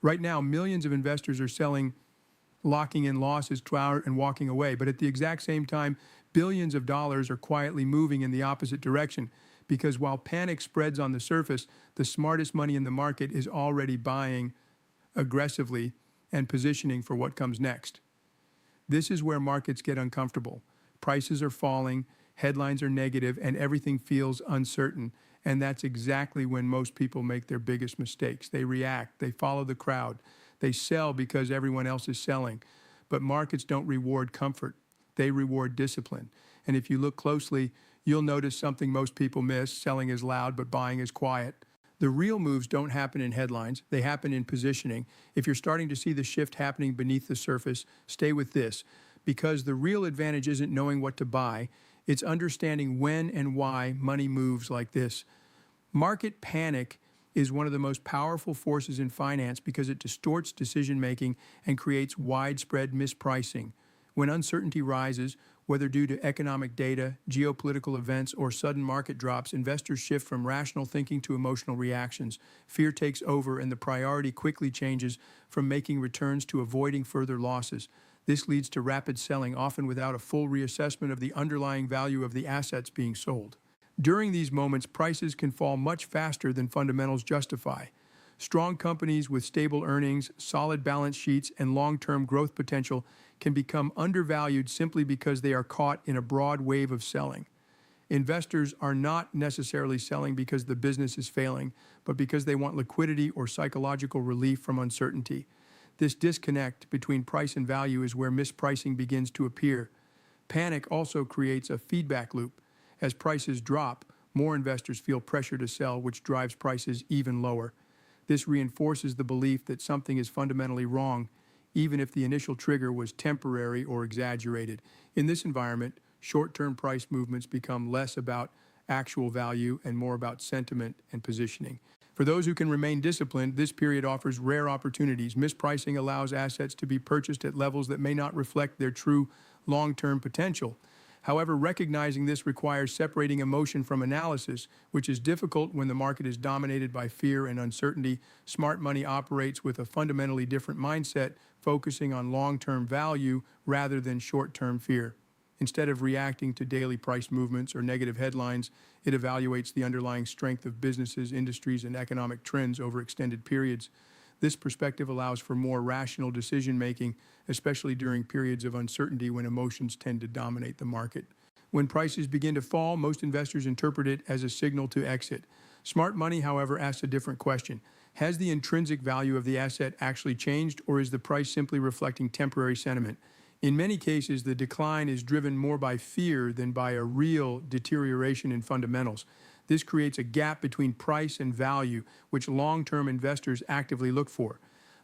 Right now, millions of investors are selling, locking in losses and walking away. But at the exact same time, billions of dollars are quietly moving in the opposite direction, because while panic spreads on the surface, the smartest money in the market is already buying aggressively and positioning for what comes next. This is where markets get uncomfortable. Prices are falling, headlines are negative, and everything feels uncertain. And that's exactly when most people make their biggest mistakes. They react, they follow the crowd, they sell because everyone else is selling. But markets don't reward comfort, they reward discipline. And if you look closely, you'll notice something most people miss: selling is loud, but buying is quiet. The real moves don't happen in headlines, they happen in positioning. If you're starting to see the shift happening beneath the surface, stay with this, because the real advantage isn't knowing what to buy, it's understanding when and why money moves like this. Market panic is one of the most powerful forces in finance because it distorts decision-making and creates widespread mispricing. When uncertainty rises, whether due to economic data, geopolitical events, or sudden market drops, investors shift from rational thinking to emotional reactions. Fear takes over, and the priority quickly changes from making returns to avoiding further losses. This leads to rapid selling, often without a full reassessment of the underlying value of the assets being sold. During these moments, prices can fall much faster than fundamentals justify. Strong companies with stable earnings, solid balance sheets, and long-term growth potential can become undervalued simply because they are caught in a broad wave of selling. Investors are not necessarily selling because the business is failing, but because they want liquidity or psychological relief from uncertainty. This disconnect between price and value is where mispricing begins to appear. Panic also creates a feedback loop. As prices drop, more investors feel pressure to sell, which drives prices even lower. This reinforces the belief that something is fundamentally wrong, even if the initial trigger was temporary or exaggerated. In this environment, short-term price movements become less about actual value and more about sentiment and positioning. For those who can remain disciplined, this period offers rare opportunities. Mispricing allows assets to be purchased at levels that may not reflect their true long-term potential. However, recognizing this requires separating emotion from analysis, which is difficult when the market is dominated by fear and uncertainty. Smart money operates with a fundamentally different mindset, focusing on long-term value rather than short-term fear. Instead of reacting to daily price movements or negative headlines, it evaluates the underlying strength of businesses, industries, and economic trends over extended periods. This perspective allows for more rational decision-making, especially during periods of uncertainty when emotions tend to dominate the market. When prices begin to fall, most investors interpret it as a signal to exit. Smart money, however, asks a different question. Has the intrinsic value of the asset actually changed, or is the price simply reflecting temporary sentiment? In many cases, the decline is driven more by fear than by a real deterioration in fundamentals. This creates a gap between price and value, which long-term investors actively look for.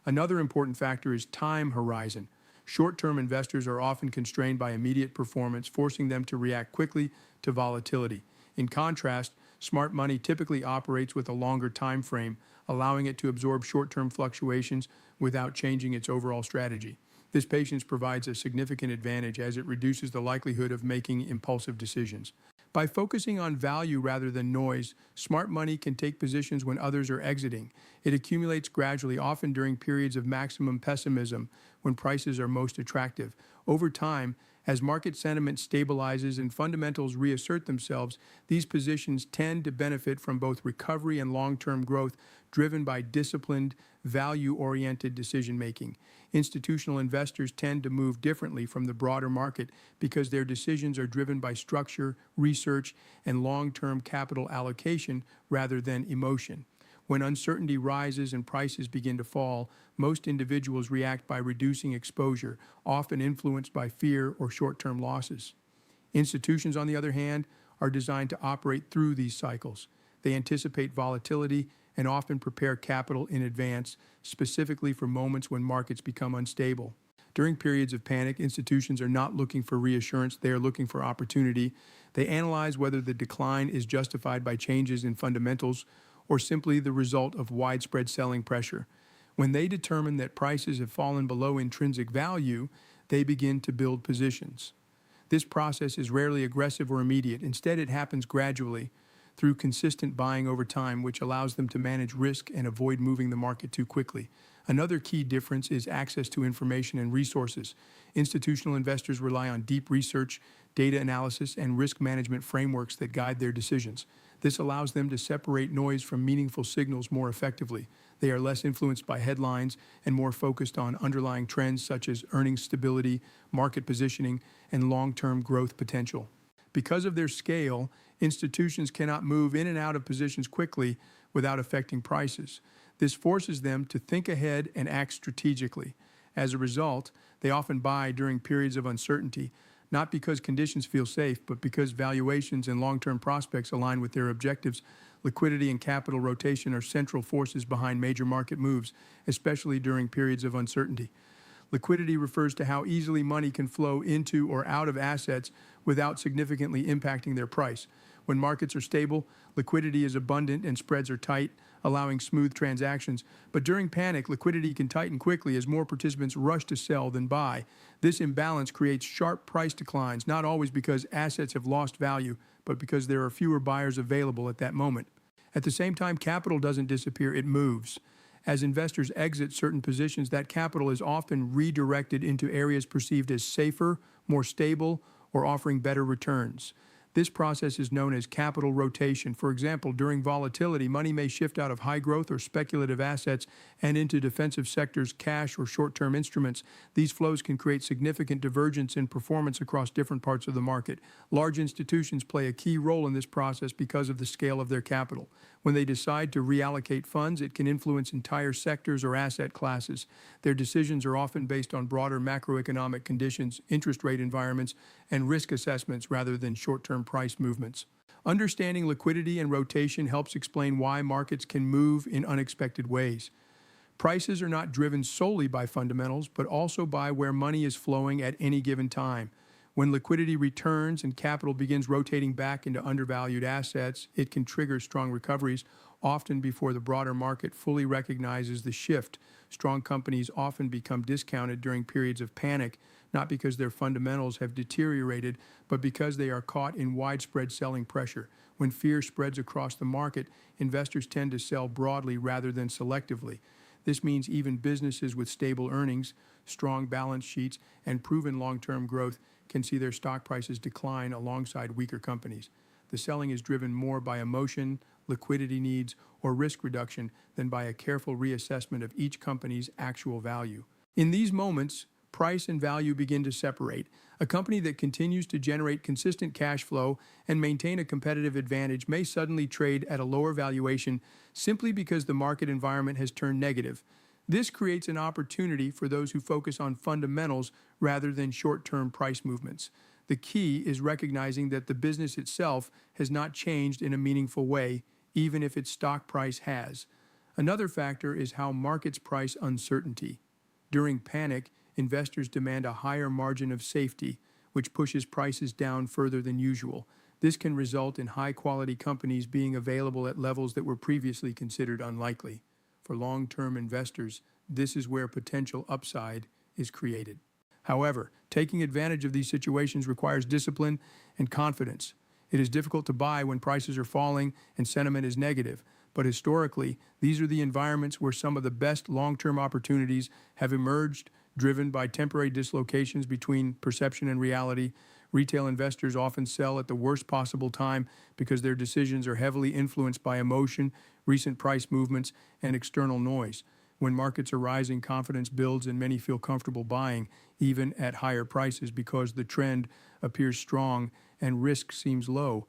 Another important factor is time horizon. Short-term investors are often constrained by immediate performance, forcing them to react quickly to volatility. In contrast, smart money typically operates with a longer time frame, allowing it to absorb short-term fluctuations without changing its overall strategy. This patience provides a significant advantage as it reduces the likelihood of making impulsive decisions. By focusing on value rather than noise, smart money can take positions when others are exiting. It accumulates gradually, often during periods of maximum pessimism when prices are most attractive. Over time, as market sentiment stabilizes and fundamentals reassert themselves, these positions tend to benefit from both recovery and long-term growth driven by disciplined, value-oriented decision-making. Institutional investors tend to move differently from the broader market because their decisions are driven by structure, research, and long-term capital allocation rather than emotion. When uncertainty rises and prices begin to fall, most individuals react by reducing exposure, often influenced by fear or short-term losses. Institutions, on the other hand, are designed to operate through these cycles. They anticipate volatility and often prepare capital in advance, specifically for moments when markets become unstable. During periods of panic, institutions are not looking for reassurance, they are looking for opportunity. They analyze whether the decline is justified by changes in fundamentals or simply the result of widespread selling pressure. When they determine that prices have fallen below intrinsic value, they begin to build positions. This process is rarely aggressive or immediate. Instead, it happens gradually. through consistent buying over time, which allows them to manage risk and avoid moving the market too quickly. Another key difference is access to information and resources. Institutional investors rely on deep research, data analysis, and risk management frameworks that guide their decisions. This allows them to separate noise from meaningful signals more effectively. They are less influenced by headlines and more focused on underlying trends such as earnings stability, market positioning, and long-term growth potential. Because of their scale, institutions cannot move in and out of positions quickly without affecting prices. This forces them to think ahead and act strategically. As a result, they often buy during periods of uncertainty, not because conditions feel safe, but because valuations and long-term prospects align with their objectives. Liquidity and capital rotation are central forces behind major market moves, especially during periods of uncertainty. Liquidity refers to how easily money can flow into or out of assets without significantly impacting their price. When markets are stable, liquidity is abundant and spreads are tight, allowing smooth transactions. But during panic, liquidity can tighten quickly as more participants rush to sell than buy. This imbalance creates sharp price declines, not always because assets have lost value, but because there are fewer buyers available at that moment. At the same time, capital doesn't disappear, it moves. As investors exit certain positions, that capital is often redirected into areas perceived as safer, more stable, or offering better returns. This process is known as capital rotation. For example, during volatility, money may shift out of high growth or speculative assets and into defensive sectors, cash, or short-term instruments. These flows can create significant divergence in performance across different parts of the market. Large institutions play a key role in this process because of the scale of their capital. When they decide to reallocate funds, it can influence entire sectors or asset classes. Their decisions are often based on broader macroeconomic conditions, interest rate environments, and risk assessments rather than short-term price movements. Understanding liquidity and rotation helps explain why markets can move in unexpected ways. Prices are not driven solely by fundamentals, but also by where money is flowing at any given time. When liquidity returns and capital begins rotating back into undervalued assets, it can trigger strong recoveries, often before the broader market fully recognizes the shift. Strong companies often become discounted during periods of panic, not because their fundamentals have deteriorated, but because they are caught in widespread selling pressure. When fear spreads across the market, investors tend to sell broadly rather than selectively. This means even businesses with stable earnings, strong balance sheets, and proven long-term growth can see their stock prices decline alongside weaker companies. The selling is driven more by emotion, liquidity needs, or risk reduction than by a careful reassessment of each company's actual value. In these moments, price and value begin to separate. A company that continues to generate consistent cash flow and maintain a competitive advantage may suddenly trade at a lower valuation simply because the market environment has turned negative. This creates an opportunity for those who focus on fundamentals rather than short-term price movements. The key is recognizing that the business itself has not changed in a meaningful way, even if its stock price has. Another factor is how markets price uncertainty. During panic, investors demand a higher margin of safety, which pushes prices down further than usual. This can result in high-quality companies being available at levels that were previously considered unlikely. For long-term investors, this is where potential upside is created. However, taking advantage of these situations requires discipline and confidence. It is difficult to buy when prices are falling and sentiment is negative, but historically, these are the environments where some of the best long-term opportunities have emerged, driven by temporary dislocations between perception and reality. Retail investors often sell at the worst possible time because their decisions are heavily influenced by emotion, recent price movements, and external noise. When markets are rising, confidence builds and many feel comfortable buying, even at higher prices, because the trend appears strong and risk seems low.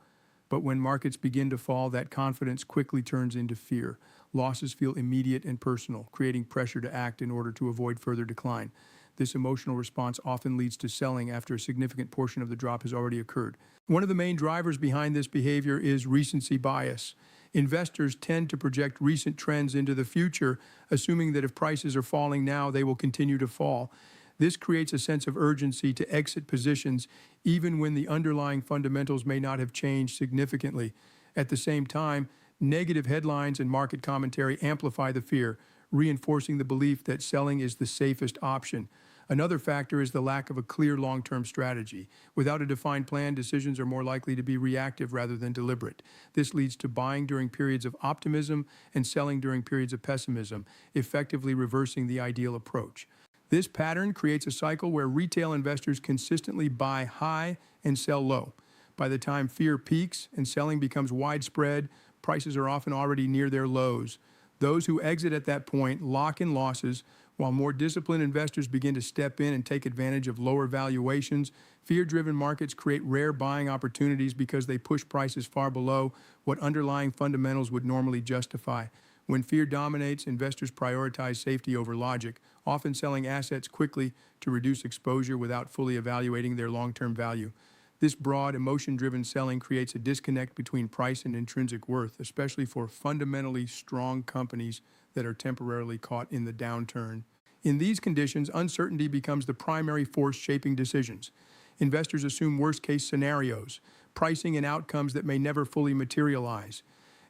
But when markets begin to fall, that confidence quickly turns into fear. Losses feel immediate and personal, creating pressure to act in order to avoid further decline. This emotional response often leads to selling after a significant portion of the drop has already occurred. One of the main drivers behind this behavior is recency bias. Investors tend to project recent trends into the future, assuming that if prices are falling now, they will continue to fall. This creates a sense of urgency to exit positions, even when the underlying fundamentals may not have changed significantly. At the same time, negative headlines and market commentary amplify the fear, reinforcing the belief that selling is the safest option. Another factor is the lack of a clear long-term strategy. Without a defined plan, decisions are more likely to be reactive rather than deliberate. This leads to buying during periods of optimism and selling during periods of pessimism, effectively reversing the ideal approach. This pattern creates a cycle where retail investors consistently buy high and sell low. By the time fear peaks and selling becomes widespread, prices are often already near their lows. Those who exit at that point lock in losses, while more disciplined investors begin to step in and take advantage of lower valuations. Fear-driven markets create rare buying opportunities because they push prices far below what underlying fundamentals would normally justify. When fear dominates, investors prioritize safety over logic, often selling assets quickly to reduce exposure without fully evaluating their long-term value. This broad, emotion-driven selling creates a disconnect between price and intrinsic worth, especially for fundamentally strong companies that are temporarily caught in the downturn. In these conditions, uncertainty becomes the primary force shaping decisions. Investors assume worst-case scenarios, pricing in outcomes that may never fully materialize.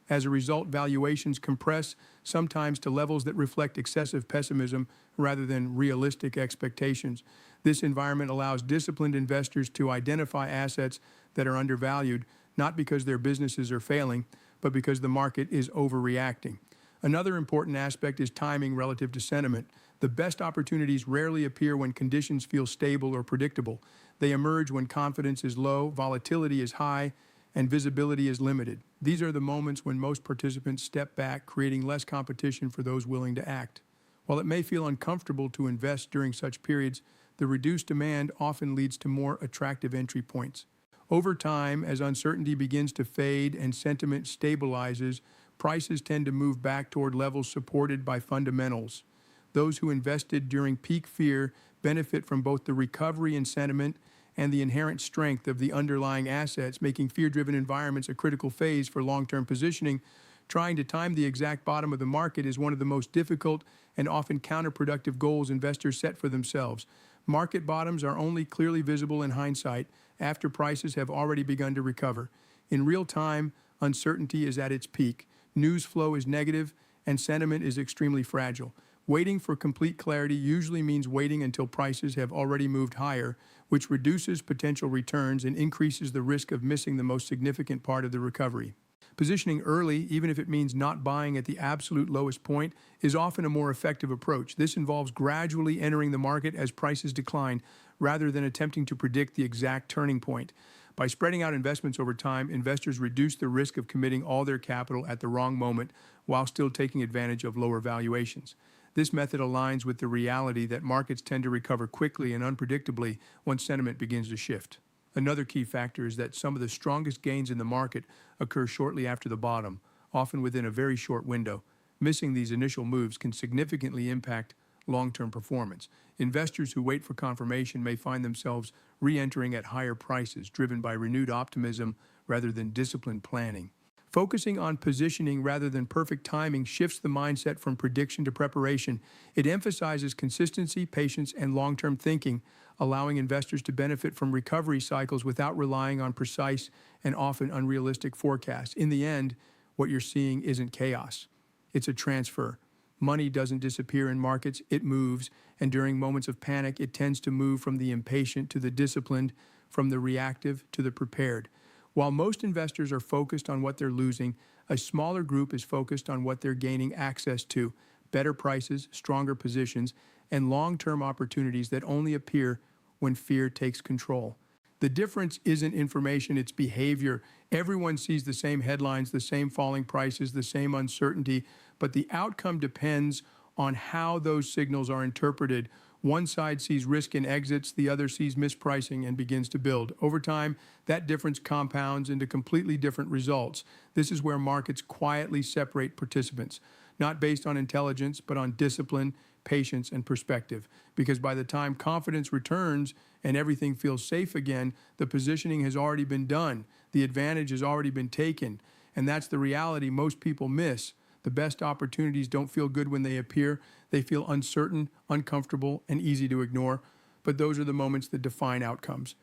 As a result, valuations compress, sometimes to levels that reflect excessive pessimism rather than realistic expectations. This environment allows disciplined investors to identify assets that are undervalued, not because their businesses are failing, but because the market is overreacting. Another important aspect is timing relative to sentiment. The best opportunities rarely appear when conditions feel stable or predictable. They emerge when confidence is low, volatility is high, and visibility is limited. These are the moments when most participants step back, creating less competition for those willing to act. While it may feel uncomfortable to invest during such periods, the reduced demand often leads to more attractive entry points. Over time, as uncertainty begins to fade and sentiment stabilizes, prices tend to move back toward levels supported by fundamentals. Those who invested during peak fear benefit from both the recovery in sentiment and the inherent strength of the underlying assets, making fear-driven environments a critical phase for long-term positioning. Trying to time the exact bottom of the market is one of the most difficult and often counterproductive goals investors set for themselves. Market bottoms are only clearly visible in hindsight after prices have already begun to recover. In real time, uncertainty is at its peak. News flow is negative, and sentiment is extremely fragile. Waiting for complete clarity usually means waiting until prices have already moved higher, which reduces potential returns and increases the risk of missing the most significant part of the recovery. Positioning early, even if it means not buying at the absolute lowest point, is often a more effective approach. This involves gradually entering the market as prices decline, rather than attempting to predict the exact turning point. By spreading out investments over time, investors reduce the risk of committing all their capital at the wrong moment while still taking advantage of lower valuations. This method aligns with the reality that markets tend to recover quickly and unpredictably once sentiment begins to shift. Another key factor is that some of the strongest gains in the market occur shortly after the bottom, often within a very short window. Missing these initial moves can significantly impact long-term performance. Investors who wait for confirmation may find themselves re-entering at higher prices, driven by renewed optimism rather than disciplined planning. Focusing on positioning rather than perfect timing shifts the mindset from prediction to preparation. It emphasizes consistency, patience, and long-term thinking, allowing investors to benefit from recovery cycles without relying on precise and often unrealistic forecasts. In the end, what you're seeing isn't chaos. It's a transfer. Money doesn't disappear in markets, it moves, and during moments of panic, it tends to move from the impatient to the disciplined, from the reactive to the prepared. While most investors are focused on what they're losing, a smaller group is focused on what they're gaining access to: better prices, stronger positions, and long-term opportunities that only appear when fear takes control. The difference isn't information, it's behavior. Everyone sees the same headlines, the same falling prices, the same uncertainty, but the outcome depends on how those signals are interpreted. One side sees risk in exits, the other sees mispricing and begins to build. Over time, that difference compounds into completely different results. This is where markets quietly separate participants, not based on intelligence, but on discipline, patience, and perspective. Because by the time confidence returns and everything feels safe again, the positioning has already been done. The advantage has already been taken. And that's the reality most people miss. The best opportunities don't feel good when they appear. They feel uncertain, uncomfortable, and easy to ignore. But those are the moments that define outcomes.